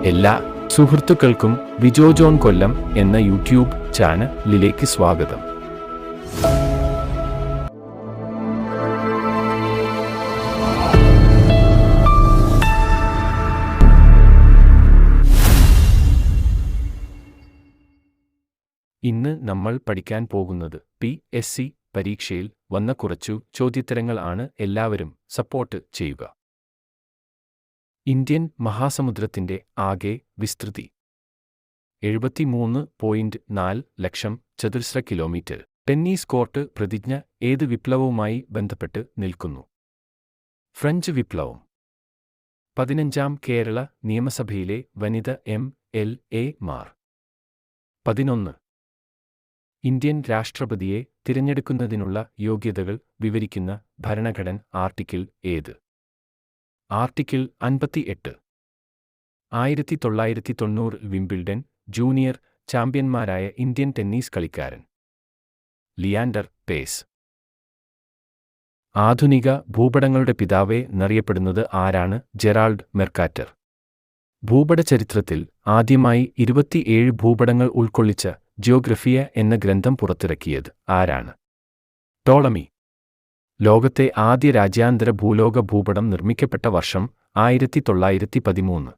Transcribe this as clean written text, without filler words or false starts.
എല്ലാ സുഹൃത്തുക്കൾക്കും വിജോ ജോൺ കൊല്ലം എന്ന യൂട്യൂബ് ചാനലിലേക്ക് സ്വാഗതം. ഇന്ന് നമ്മൾ പഠിക്കാൻ പോകുന്നത് PSC പരീക്ഷയിൽ വന്ന കുറച്ചു ചോദ്യോത്തരങ്ങൾ ആണ്. എല്ലാവരും സപ്പോർട്ട് ചെയ്യുക. ഇന്ത്യൻ മഹാസമുദ്രത്തിന്റെ ആകെ വിസ്തൃതി 73.4 ലക്ഷം ചതുരശ്ര കിലോമീറ്റർ. ടെന്നീസ് കോർട്ട് പ്രതിജ്ഞ ഏത് വിപ്ലവവുമായി ബന്ധപ്പെട്ട് നിൽക്കുന്നു? ഫ്രഞ്ച് വിപ്ലവം. 15ാം കേരള നിയമസഭയിലെ വനിത MLA മാർ. 11. ഇന്ത്യൻ രാഷ്ട്രപതിയെ തിരഞ്ഞെടുക്കുന്നതിനുള്ള യോഗ്യതകൾ വിവരിക്കുന്ന ഭരണഘടന ആർട്ടിക്കിൾ ഏത്? ആർട്ടിക്കിൾ 58. 1990 വിംബിൾഡൺ ജൂനിയർ ചാമ്പ്യന്മാരായ ഇന്ത്യൻ ടെന്നീസ് കളിക്കാരൻ ലിയാൻഡർ പേസ്. ആധുനിക ഭൂപടങ്ങളുടെ പിതാവേ എന്നറിയപ്പെടുന്നത് ആരാണ്? Gerald Mercator. ഭൂപട ചരിത്രത്തിൽ ആദ്യമായി 27 ഭൂപടങ്ങൾ ഉൾക്കൊള്ളിച്ച ജിയോഗ്രഫിയ എന്ന ഗ്രന്ഥം പുറത്തിറക്കിയത് ആരാണ്? ടോളമി. ലോകത്തെ ആദ്യ രാജ്യാന്തര ഭൂലോക ഭൂപടം നിർമ്മിക്കപ്പെട്ട വർഷം 1913.